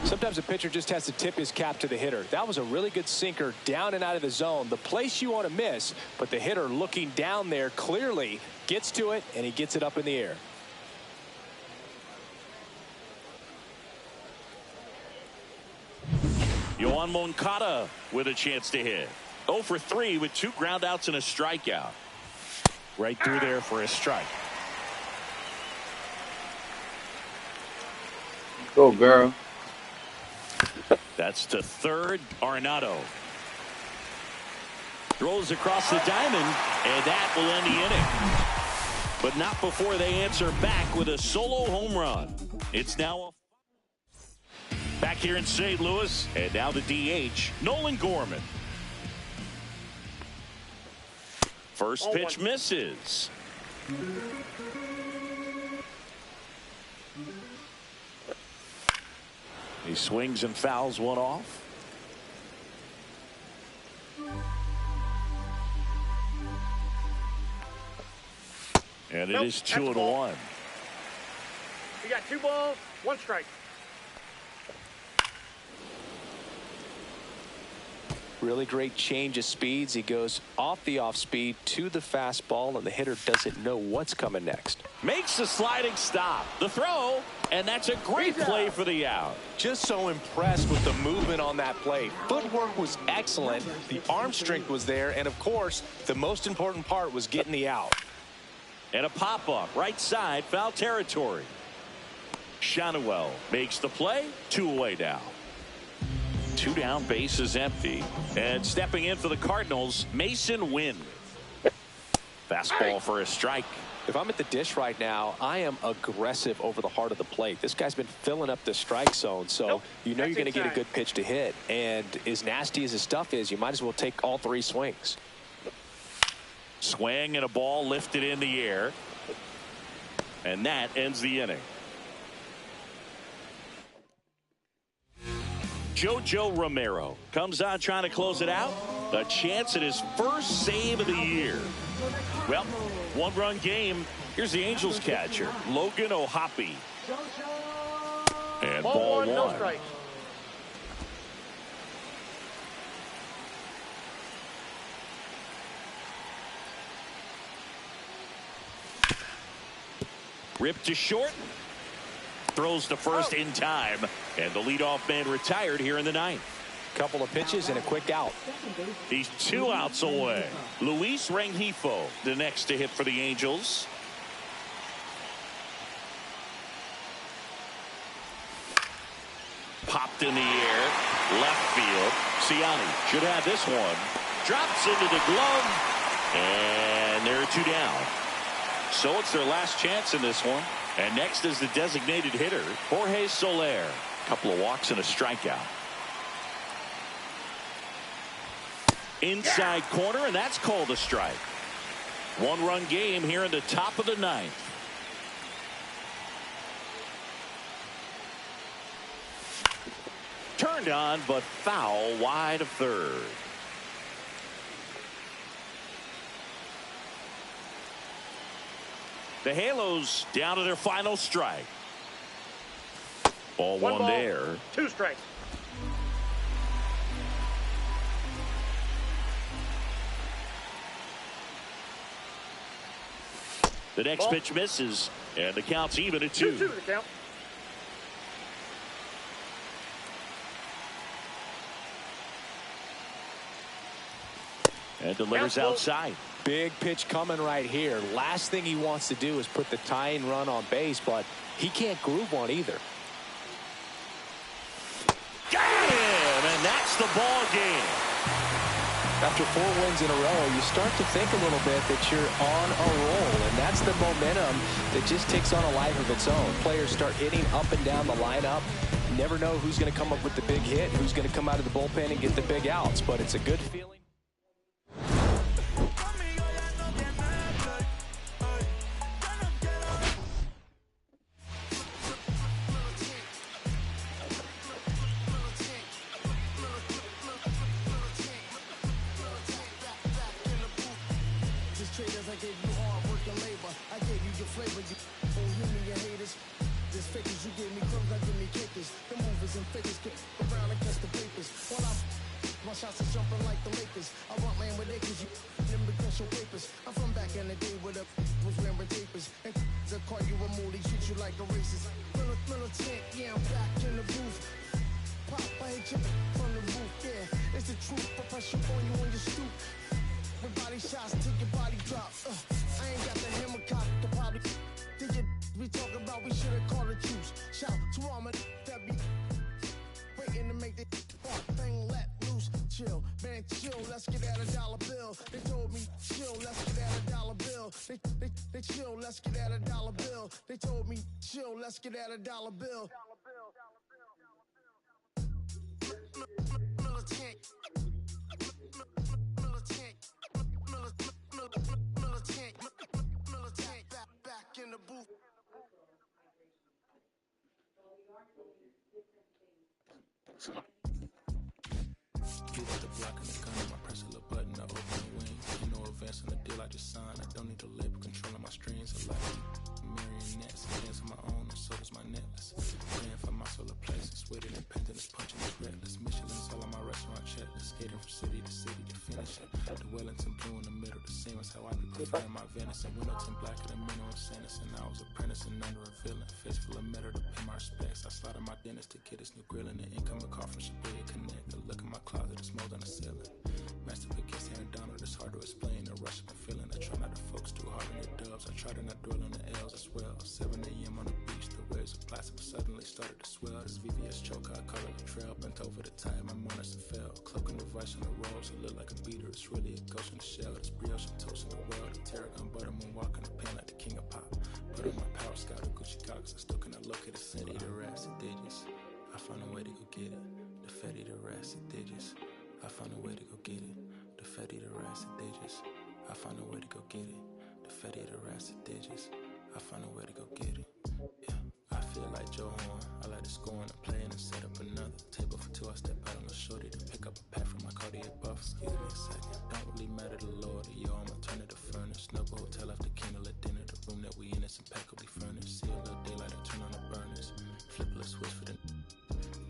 Speaker 4: Sometimes a pitcher just has to tip his cap to the hitter. That was a really good sinker down and out of the zone. The place you want to miss, but the hitter looking down there clearly gets to it, and he gets it up in the air.
Speaker 2: Yoan Moncada with a chance to hit. 0 for 3 with 2 groundouts and a strikeout. Right through there for a strike.
Speaker 5: Go, girl.
Speaker 2: That's to third. Arenado throws across the diamond, and that will end the inning. But not before they answer back with a solo home run. It's now back here in St. Louis, and now the DH, Nolan Gorman. First pitch misses. He swings and fouls one off. And it is 2-1.
Speaker 3: You got 2 balls, 1 strike.
Speaker 1: Really great change of speeds. He goes off the off speed to the fastball, and the hitter doesn't know what's coming next.
Speaker 2: Makes the sliding stop. The throw, and that's a great play for the out.
Speaker 4: Just so impressed with the movement on that play. Footwork was excellent. The arm strength was there. And, of course, the most important part was getting the out.
Speaker 2: And a pop-up, right side, foul territory. Shanuel makes the play. 2 away now. 2 down, base is empty. And stepping in for the Cardinals, Mason Wynn. Fastball for a strike.
Speaker 1: If I'm at the dish right now, I am aggressive over the heart of the plate. This guy's been filling up the strike zone, so you know you're going to get a good pitch to hit. And as nasty as his stuff is, you might as well take all 3 swings.
Speaker 2: Swing and a ball lifted in the air. And that ends the inning. Jojo Romero comes on trying to close it out. A chance at his first save of the year. Well, 1-run game. Here's the Angels catcher, Logan O'Hoppe. And ball 1.
Speaker 3: No strikes.
Speaker 2: Ripped to short. Throws to first in time. And the leadoff man retired here in the 9th.
Speaker 1: Couple of pitches and a quick out.
Speaker 2: He's 2 outs away. Luis Rengifo, the next to hit for the Angels. Popped in the air. Left field. Ciani should have this one. Drops into the glove. And there are 2 down. So it's their last chance in this one. And next is the designated hitter, Jorge Soler. Couple of walks and a strikeout. Inside corner, and that's called a strike. 1-run game here in the top of the 9th. Turned on, but foul wide of third. The Halos down to their final strike. Ball 1 there.
Speaker 3: 2 strikes.
Speaker 2: The next pitch misses. And the count's even at
Speaker 3: 2-2
Speaker 2: 2.
Speaker 3: the count.
Speaker 2: And delivers outside.
Speaker 1: Big pitch coming right here. Last thing he wants to do is put the tying run on base, but he can't groove one either.
Speaker 2: Got him, and that's the ball game.
Speaker 1: After 4 wins in a row, you start to think a little bit that you're on a roll, and that's the momentum that just takes on a life of its own. Players start hitting up and down the lineup. You never know who's going to come up with the big hit, who's going to come out of the bullpen and get the big outs, but it's a good feeling.
Speaker 6: Let's get at $1 bill. Militant. Back in the booth.
Speaker 7: You at the block and the gun, I press a little button, I open the wings. Ain't no advance on the deal I just signed. I don't need the labor controlling my strings. A lot of marionettes, I dance on my own, and so does my necklace. Paying for my solar plexus, with independence, punching is reckless. Michelin's all on my restaurant checklist, skating from city to city to finish it. The Wellington blue in the middle, the same as how I be preferring my venison. Wellington black and the minimum sentence, and I was apprenticing under a villain. Face full of metal to pay my respects. I slotted my dentist to get his new grill, and the incoming call from Shabia Connect. The look in my closet is mold on the ceiling. Master against Aaron Donald, it's hard to explain the rush of my feeling. I try not to focus too hard on the dubs. I try to not dwell on the L's as well. 7 a.m. on the beach, the waves of plastic suddenly started to swell. This VVS choker, I call it a trail. Bent over the tire, my monitor fell. Cloaking the vice on the rolls, it look like a beater. It's really a ghost in the shell. This brioche and toast in the world. The tarragon butter moon walking the pen like the king of pop. Put on my power scout, the Gucci goggles. I still cannot locate the city, the rats, the digits. I found a way to go get it. The fatty, the rats, the digits. I found a way to go get it. The fatty, the rats, the digits. I found a way to go get it. The fatty, the rats, the digits. I found a way to go get it. Yeah, I feel like Joe Horn. I like to score and play and set up another table for 2. I step out on the shorty to pick up a pack from my Cartier buff. Excuse me a second. Don't really matter the Lord. Yo, I'ma turn it to furnace. Snuggle hotel after candle at dinner. The room that we in is impeccably furnished. See a little daylight, I turn on the burners. Flip a switch for the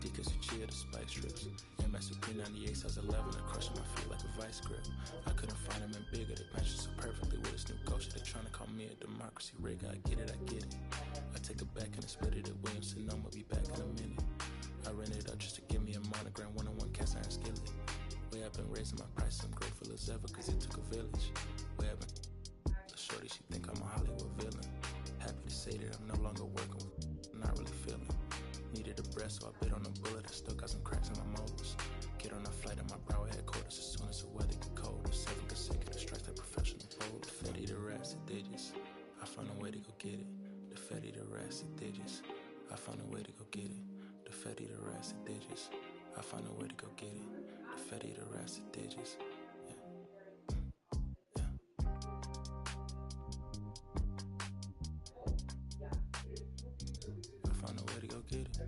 Speaker 7: Deacons for cheer, the spice strips. MS P98 size 11, I crushing my feet like a vice grip. I couldn't find him in bigger, they matched so perfectly with his new ghost. They trying to call me a democracy rig, I get it, I get it. I take it back and I split it at Williamson, I'ma be back in a minute. I ran it up just to give me a monogram, one-on-one cast iron skillet. Way I've been raising my price, I'm grateful as ever, cause it took a village. Way I've been, the shorty, she think I'm a Hollywood villain. Happy to say that I'm no longer working with, I'm not really feeling. Needed a breath, so I bit on a bullet. I still got some cracks in my molars. Get on a flight at my Broward headquarters as soon as the weather get cold. 7 consecutive strikes that professional bold. The fatty, the rats, the digits. I found a way to go get it. The fatty, the rats, the digits. I found a way to go get it. The fatty, the rats, the digits. I found a way to go get it. The fatty, the rats, the digits. I found a way to go get it.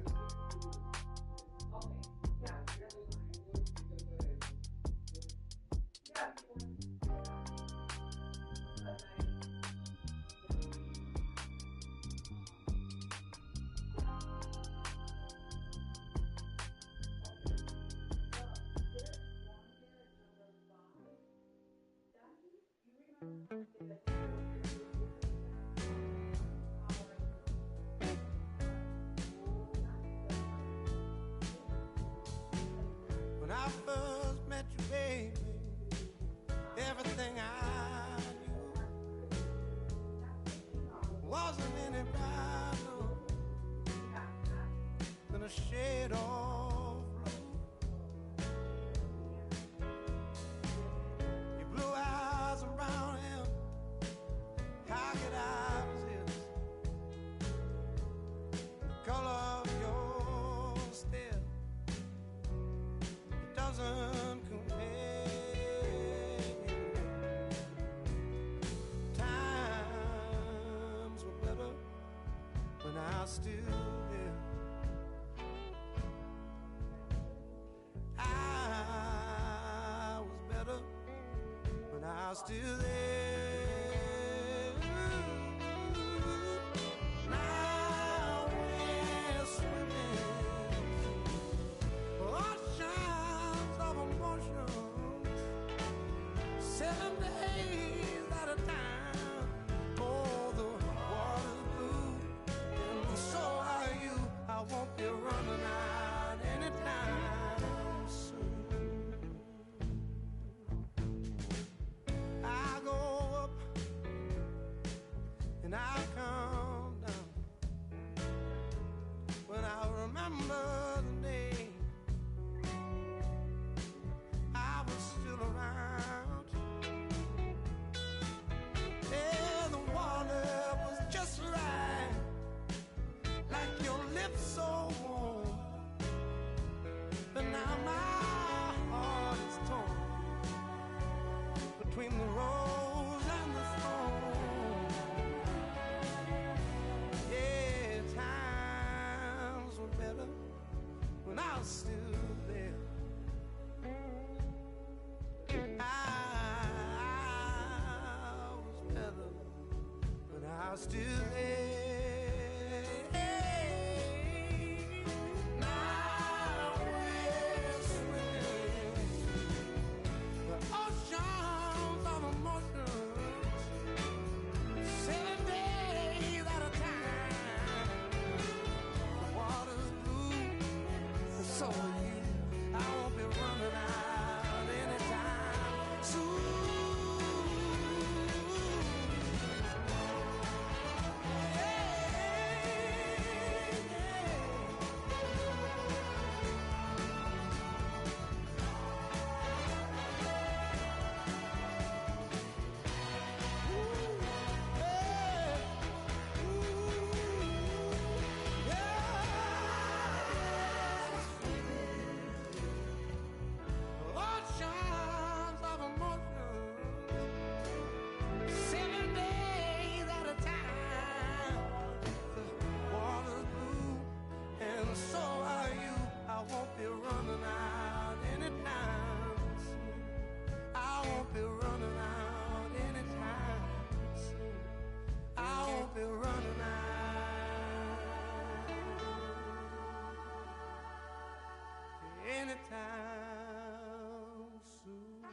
Speaker 6: wasn't any brighter than a shade of blue. Your blue eyes and brown hair, how could I resist the color of your stare? It doesn't compare. Times were better when I was still there. I was better when I was still there. Now we're swimming oceans of emotions, 7 days at a time. Oh, the water's blue, and so are you. I won't be running out anytime soon. I go up and I come down when I remember the day I was still around. Yeah, the water was just right, like your lips so warm. But now my heart is torn between the rose and the thorn. Yeah, times were better when I was still there. I was better when I was still there. Now we're swimming the oceans of emotions, 7 days at a time. The water's blue, and so are you. I won't be running out anytime soon. Oceans of emotions, 7 days at a time. The water's blue, and so are you. I won't be running out anytime soon. I won't be running out anytime soon. I won't be running out anytime soon.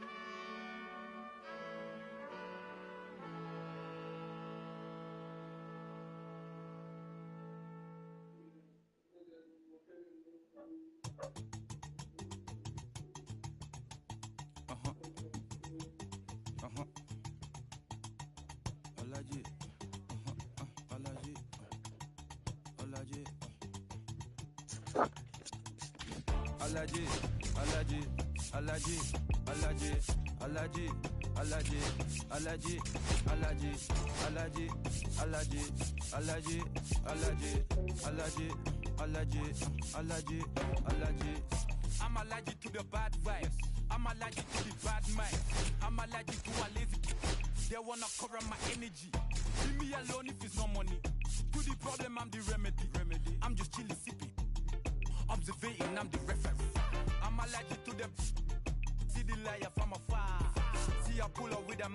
Speaker 7: Olaji, Olaji, Olaji, Alaji, Alaji, Alaji, Alaji, Alaji, Alaji, Alaji, Alaji, Alaji, Alaji, Alaji, Alaji, Alaji, Alaji, Alaji, Alaji.
Speaker 8: I'm allergic to the bad vibes. I'm allergic to the bad mind. I'm allergic to a lazy. They wanna cover my energy. Leave me alone if it's no money. To the problem, I'm the remedy. I'm just chilly sipping. Observating, I'm the referee. I'm allergic to the see the liar from afar. See I pull up with a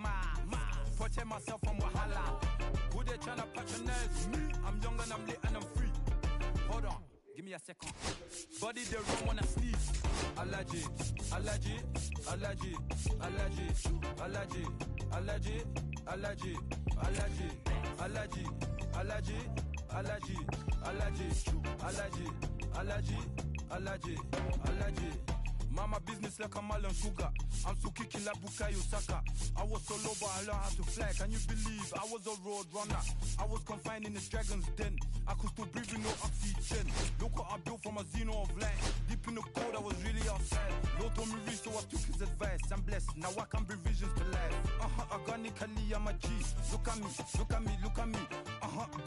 Speaker 8: protect myself from wahala. Who they tryna patronize me? I'm young and I'm lit and I'm free. Hold on, give me a second. Body they run when I sneeze.
Speaker 7: Allergy, allergy, allergy, allergy, allergy, allergy, allergy, allergy, allergy, allergy, allergy, allergy, allergy, allergy, allergy, allergy.
Speaker 8: Mama business like a Malon Sugar. I'm still kicking like Bukayo Saka. I was so low, but I learned how to fly. Can you believe I was a road runner? I was confined in the dragon's den. I could still breathe with no oxygen. Look what I built from a xeno of light. Deep in the cold, I was really outside. Lord told me reach, so I took his advice. I'm blessed, now I can bring visions to life. Organically, I'm a G. Look at me, look at me, look at me.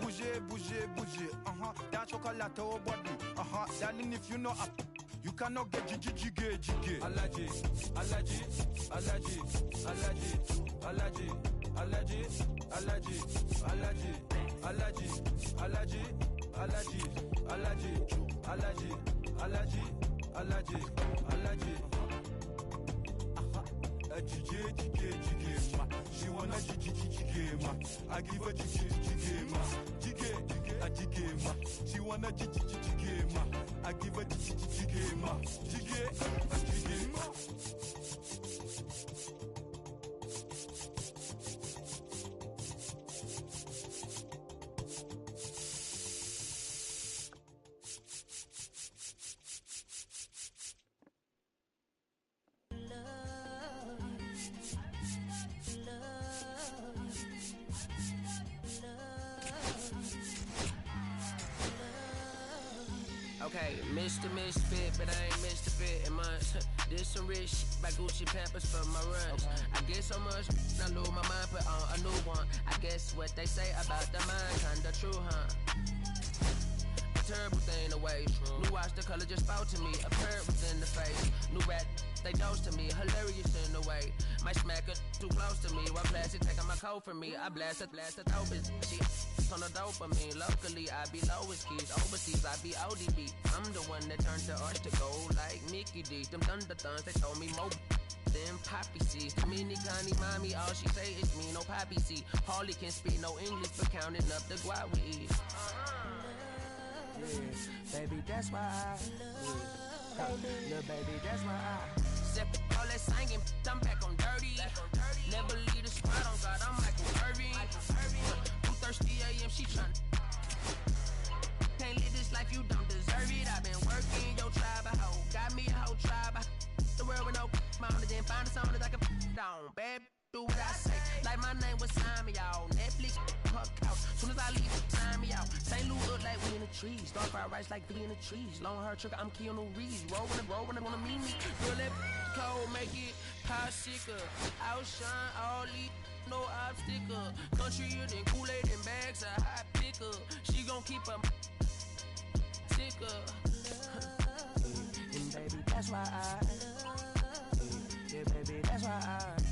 Speaker 8: Bouger, bouger, bouger. That chocolate, oh body. Darling, if you know up. You cannot get jiggy. Allergy, allergy, allergy, allergy, allergy, allergy, allergy, allergy, allergy, allergy, allergy, allergy, allergy, allergy, allergy, allergy. Jiggy, ma. She wanna jiggy, ma. I give her jiggy, ma. Jiggy, ma. She wanna jiggy, ma. I give her jiggy, ma. Jiggy, ma.
Speaker 9: Okay, Mr. Misfit, but I ain't Mr. Fit in months. This some rich shit by Gucci Pampers for my runs. Okay. I get so much, I lose my mind, put on a new one. I guess what they say about the mind, kinda true, huh? A terrible thing to waste. New watch, the color just spoke to me. A bird within the face. New rat, they dose to me. Hilarious in the way. Might smack it too close to me. While plastic taking my coat from me. I blast it, dope it. She on the dopamine. Locally, I be lowest keys. Overseas, I be ODB. I'm the one that turned the arch to gold like Mickey D. Them thunder thuns, they told me more than poppy seeds. Mini Connie, mommy, all she say is me, no poppy seed. Hardly can speak no English, but counting up the guap we eat. Yeah, baby, that's why I little baby, that's why I step all that singing, I'm back on dirty. Never leave the spot on God, I'm Michael Irving. 2:30 a.m. she tryna. Can't live this life, you don't deserve it. I've been working your tribe, a hoe. Got me a whole tribe. The world with no mountain, then find a song that I can down. Bad, do what I say. Like my name was Simon, y'all. Netflix, her couch. Soon as I leave, sign me out. St. Louis look like we in the trees. Dark fried rice like we in the trees. Long hair trick, I'm Keanu Reeves. Roll when they wanna meet me. Girl, that cold, make it popsicle. Outshine all these. No obstacle. Country then Kool-Aid and bags of hot picker. She gon' keep her ticker. And baby, that's why I. Yeah, baby, that's why I.